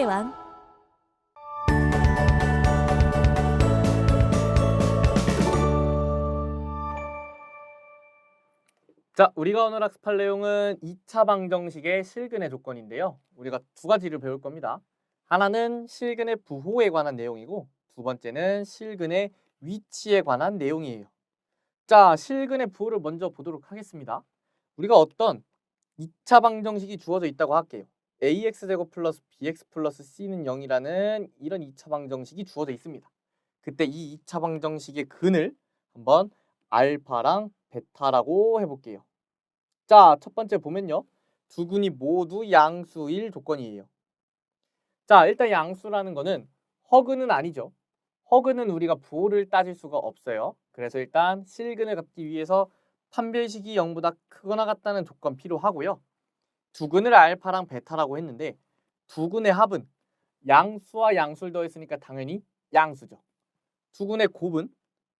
부호의 왕. 자, 우리가 오늘 학습할 내용은 2차 방정식의 실근의 조건인데요. 우리가 두 가지를 배울 겁니다. 하나는 실근의 부호에 관한 내용이고 두 번째는 실근의 위치에 관한 내용이에요. 자, 실근의 부호를 먼저 보도록 하겠습니다. 우리가 어떤 2차 방정식이 주어져 있다고 할게요. ax제곱 플러스 bx 플러스 c는 0이라는 이런 2차 방정식이 주어져 있습니다. 그때 이 2차 방정식의 근을 한번 알파랑 베타라고 해볼게요. 자, 첫 번째 보면요. 두 근이 모두 양수일 조건이에요. 자, 일단 양수라는 거는 허근은 아니죠. 허근은 우리가 부호를 따질 수가 없어요. 그래서 일단 실근을 갖기 위해서 판별식이 0보다 크거나 같다는 조건 필요하고요. 두 근을 알파랑 베타라고 했는데 두 근의 합은 양수와 양수를 더했으니까 당연히 양수죠. 두 근의 곱은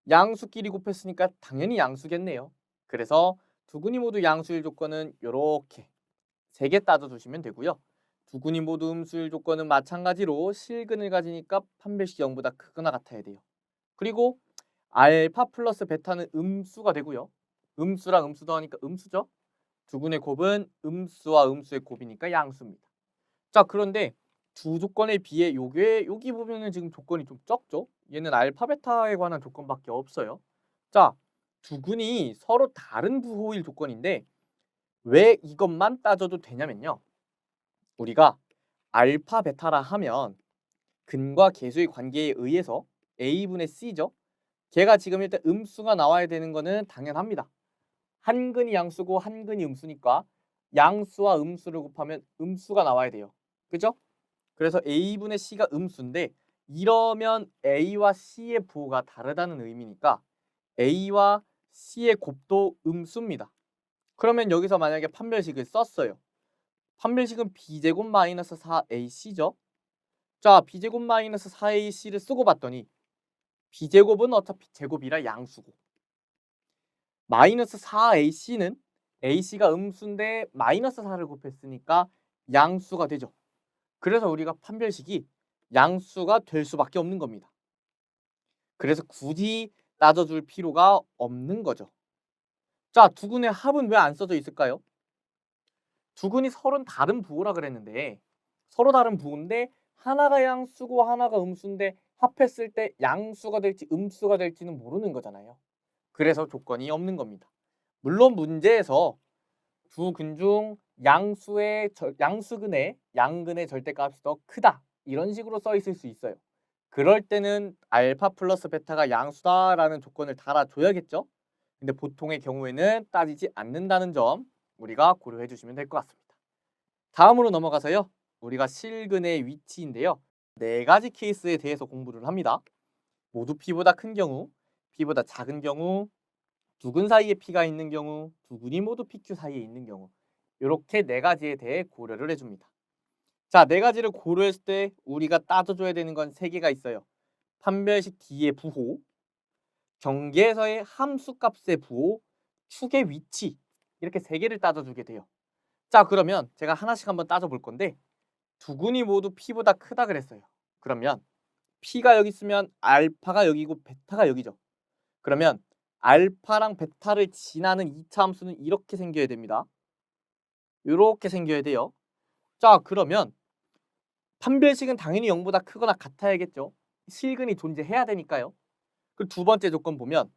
양수끼리 곱했으니까 당연히 양수겠네요. 그래서 두 근이 모두 양수일 조건은 이렇게 3개 따져주시면 되고요. 두 근이 모두 음수일 조건은 마찬가지로 실근을 가지니까 판별식 0보다 크거나 같아야 돼요. 그리고 알파 플러스 베타는 음수가 되고요. 음수랑 음수 더하니까 음수죠. 두 근의 곱은 음수와 음수의 곱이니까 양수입니다. 자, 그런데 두 조건에 비해 여기 보면은 지금 조건이 좀 적죠? 얘는 알파 베타에 관한 조건밖에 없어요. 자, 두 근이 서로 다른 부호일 조건인데 왜 이것만 따져도 되냐면요. 우리가 알파 베타라 하면 근과 계수의 관계에 의해서 a분의 c죠. 걔가 지금 일단 음수가 나와야 되는 거는 당연합니다. 한 근이 양수고 한 근이 음수니까 양수와 음수를 곱하면 음수가 나와야 돼요. 그죠? 그래서 a분의 c가 음수인데 이러면 a와 c의 부호가 다르다는 의미니까 a와 c의 곱도 음수입니다. 그러면 여기서 만약에 판별식을 썼어요. 판별식은 b제곱 마이너스 4ac죠. 자, b제곱 마이너스 4ac를 쓰고 봤더니 b제곱은 어차피 제곱이라 양수고 마이너스 4ac는 ac가 음수인데 마이너스 4를 곱했으니까 양수가 되죠. 그래서 우리가 판별식이 양수가 될 수밖에 없는 겁니다. 그래서 굳이 따져줄 필요가 없는 거죠. 자, 두 근의 합은 왜 안 써져 있을까요? 두 근이 서로 다른 부호라 그랬는데 서로 다른 부호인데 하나가 양수고 하나가 음수인데 합했을 때 양수가 될지 음수가 될지는 모르는 거잖아요. 그래서 조건이 없는 겁니다. 물론 문제에서 두 근 중 양수근의 양근의 절대값이 더 크다 이런 식으로 써 있을 수 있어요. 그럴 때는 알파 플러스 베타가 양수다라는 조건을 달아줘야겠죠. 근데 보통의 경우에는 따지지 않는다는 점 우리가 고려해 주시면 될 것 같습니다. 다음으로 넘어가서요. 우리가 실근의 위치인데요. 4가지 케이스에 대해서 공부를 합니다. 모두 P보다 큰 경우, P보다 작은 경우, 두 근 사이에 P가 있는 경우, 두 근이 모두 PQ 사이에 있는 경우 이렇게 4가지에 대해 고려를 해줍니다. 자, 4가지를 고려했을 때 우리가 따져줘야 되는 건 3개가 있어요. 판별식 D의 부호, 경계에서의 함수값의 부호, 축의 위치 이렇게 3개를 따져주게 돼요. 자, 그러면 제가 하나씩 한번 따져볼 건데 두 근이 모두 P보다 크다 그랬어요. 그러면 P가 여기 있으면 알파가 여기고 베타가 여기죠. 그러면 알파랑 베타를 지나는 2차 함수는 이렇게 생겨야 됩니다. 이렇게 생겨야 돼요. 자, 그러면 판별식은 당연히 0보다 크거나 같아야겠죠. 실근이 존재해야 되니까요. 그 두 번째 조건 보면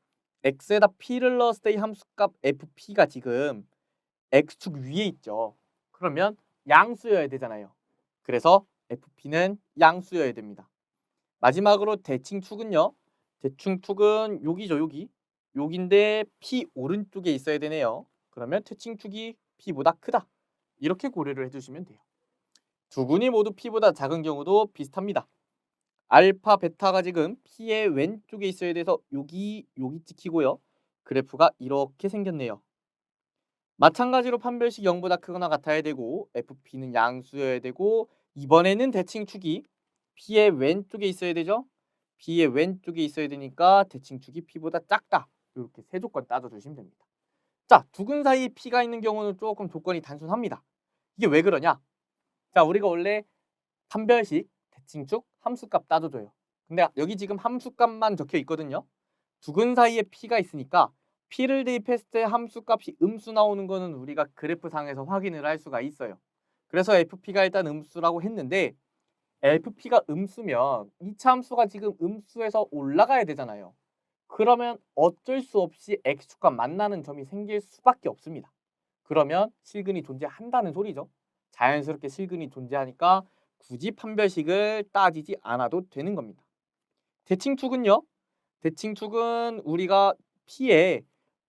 x에다 p를 넣었을 때 이 함수값 fp가 지금 x축 위에 있죠. 그러면 양수여야 되잖아요. 그래서 fp는 양수여야 됩니다. 마지막으로 대칭축은요. 대칭축은 여기죠, 여기. 여기인데 p 오른쪽에 있어야 되네요. 그러면 대칭축이 p보다 크다. 이렇게 고려를 해주시면 돼요. 두 근이 모두 p보다 작은 경우도 비슷합니다. 알파, 베타가 지금 P의 왼쪽에 있어야 돼서 여기 찍히고요. 그래프가 이렇게 생겼네요. 마찬가지로 판별식 0보다 크거나 같아야 되고 FP는 양수여야 되고 이번에는 대칭축이 P의 왼쪽에 있어야 되죠. P의 왼쪽에 있어야 되니까 대칭축이 P보다 작다. 이렇게 세 조건 따져주시면 됩니다. 자, 두 근 사이에 P가 있는 경우는 조금 조건이 단순합니다. 이게 왜 그러냐? 자, 우리가 원래 판별식, 대칭축, 함수값 따져줘요. 근데 여기 지금 함수값만 적혀 있거든요. 두근 사이에 P가 있으니까 P를 대입했을 때 함수값이 음수 나오는 거는 우리가 그래프상에서 확인을 할 수가 있어요. 그래서 FP가 일단 음수라고 했는데 FP가 음수면 2차 함수가 지금 음수에서 올라가야 되잖아요. 그러면 어쩔 수 없이 X축과 만나는 점이 생길 수밖에 없습니다. 그러면 실근이 존재한다는 소리죠. 자연스럽게 실근이 존재하니까 굳이 판별식을 따지지 않아도 되는 겁니다. 대칭축은요? 대칭축은 우리가 P에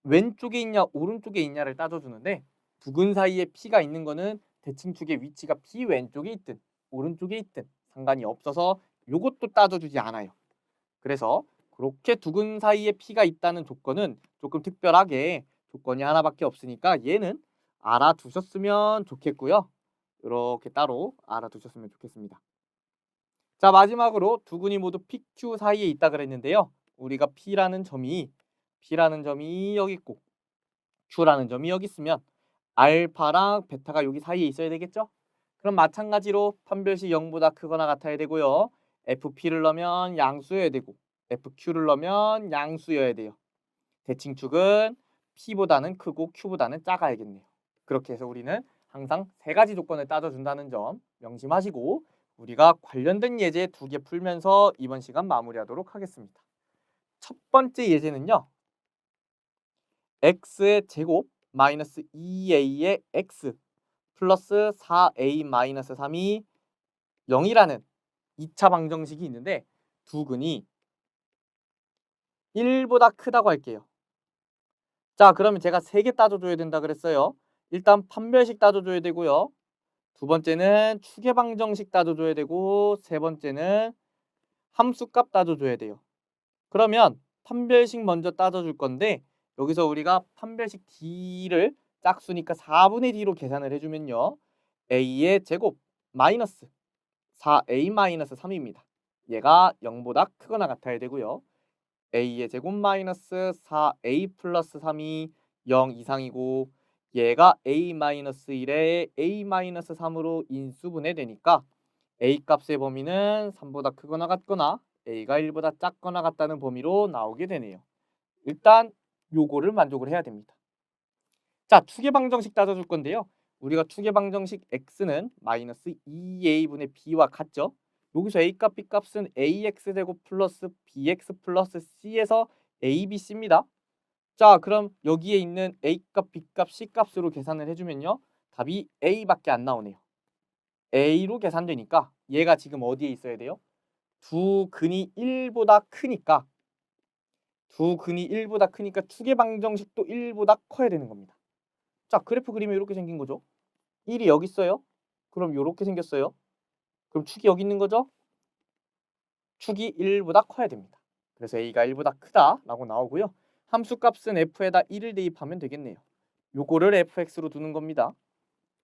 왼쪽에 있냐 오른쪽에 있냐를 따져주는데 두근 사이에 P가 있는 거는 대칭축의 위치가 P 왼쪽에 있든 오른쪽에 있든 상관이 없어서 이것도 따져주지 않아요. 그래서 그렇게 두근 사이에 P가 있다는 조건은 조금 특별하게 조건이 하나밖에 없으니까 얘는 알아두셨으면 좋겠고요. 이렇게 따로 알아두셨으면 좋겠습니다. 자, 마지막으로 두근이 모두 PQ 사이에 있다 그랬는데요. 우리가 P라는 점이 여기 있고 Q라는 점이 여기 있으면 알파랑 베타가 여기 사이에 있어야 되겠죠? 그럼 마찬가지로 판별식 0보다 크거나 같아야 되고요. FP를 넣으면 양수여야 되고 FQ를 넣으면 양수여야 돼요. 대칭축은 P보다는 크고 Q보다는 작아야겠네요. 그렇게 해서 우리는 항상 세 가지 조건을 따져준다는 점 명심하시고 우리가 관련된 예제 2개 풀면서 이번 시간 마무리하도록 하겠습니다. 첫 번째 예제는요. x의 제곱 마이너스 2a의 x 플러스 4a 마이너스 3이 0이라는 2차 방정식이 있는데 두근이 1보다 크다고 할게요. 자, 그러면 제가 3개 따져줘야 된다 그랬어요. 일단 판별식 따져줘야 되고요. 두 번째는 추계방정식 따져줘야 되고 세 번째는 함수값 따져줘야 돼요. 그러면 판별식 먼저 따져줄 건데 여기서 우리가 판별식 D를 짝수니까 4분의 D로 계산을 해주면요. A의 제곱 마이너스 4A 마이너스 3입니다. 얘가 0보다 크거나 같아야 되고요. A의 제곱 마이너스 4A 플러스 3이 0 이상이고 얘가 A-1에 A-3으로 인수분해되니까 A 값의 범위는 3보다 크거나 같거나 A가 1보다 작거나 같다는 범위로 나오게 되네요. 일단 요거를 만족을 해야 됩니다. 자, 추계방정식 따져줄 건데요. 우리가 추계방정식 x는 마이너스 2a분의 b와 같죠. 여기서 a값, b값은 ax제곱 플러스 bx 플러스 c에서 a, b, c입니다. 자, 그럼 여기에 있는 a값, b값, c값으로 계산을 해주면요. 답이 a밖에 안 나오네요. a로 계산되니까 얘가 지금 어디에 있어야 돼요? 두 근이 1보다 크니까 추계방정식도 1보다 커야 되는 겁니다. 자, 그래프 그리면 이렇게 생긴 거죠. 1이 여기 있어요. 그럼 이렇게 생겼어요. 그럼 축이 여기 있는 거죠. 축이 1보다 커야 됩니다. 그래서 a가 1보다 크다라고 나오고요. 함수값은 f에다 1을 대입하면 되겠네요. 요거를 fx로 두는 겁니다.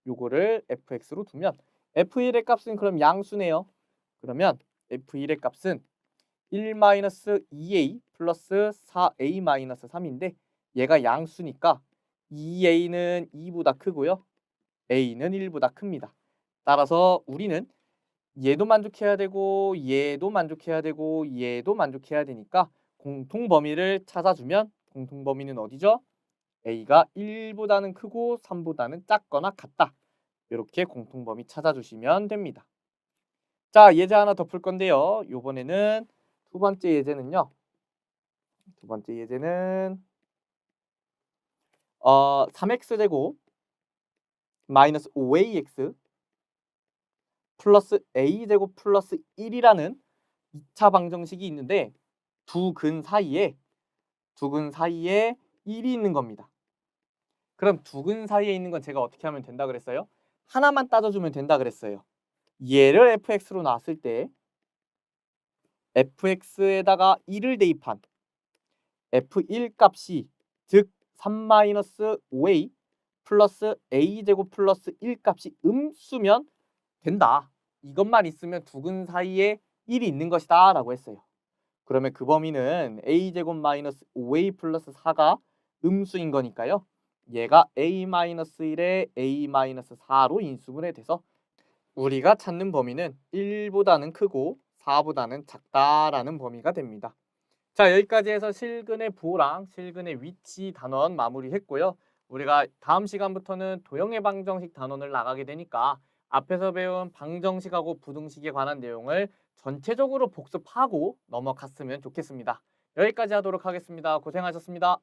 요거를 fx로 두면 f1의 값은 그럼 양수네요. 그러면 f1의 값은 1-2a 플러스 4a-3인데 얘가 양수니까 2a는 2보다 크고요. a는 1보다 큽니다. 따라서 우리는 얘도 만족해야 되고 얘도 만족해야 되고 얘도 만족해야 되니까 공통범위를 찾아주면 공통범위는 어디죠? a가 1보다는 크고 3보다는 작거나 같다. 이렇게 공통범위 찾아주시면 됩니다. 자, 예제 하나 더 풀 건데요. 이번에는 두 번째 예제는 3x제곱 마이너스 5ax 플러스 a제곱 플러스 1이라는 2차 방정식이 있는데 두 근 사이에 1이 있는 겁니다. 그럼 두 근 사이에 있는 건 제가 어떻게 하면 된다 그랬어요? 하나만 따져주면 된다 그랬어요. 얘를 fx로 놨을 때 fx에다가 1을 대입한 f1 값이 즉 3-5a 플러스 a제곱 플러스 1 값이 음수면 된다. 이것만 있으면 두 근 사이에 1이 있는 것이다 라고 했어요. 그러면 그 범위는 a제곱 마이너스 5a 플러스 4가 음수인 거니까요. 얘가 a-1에 a-4로 인수분해돼서 우리가 찾는 범위는 1보다는 크고 4보다는 작다라는 범위가 됩니다. 자, 여기까지 해서 실근의 부호랑 실근의 위치 단원 마무리했고요. 우리가 다음 시간부터는 도형의 방정식 단원을 나가게 되니까 앞에서 배운 방정식하고 부등식에 관한 내용을 전체적으로 복습하고 넘어갔으면 좋겠습니다. 여기까지 하도록 하겠습니다. 고생하셨습니다.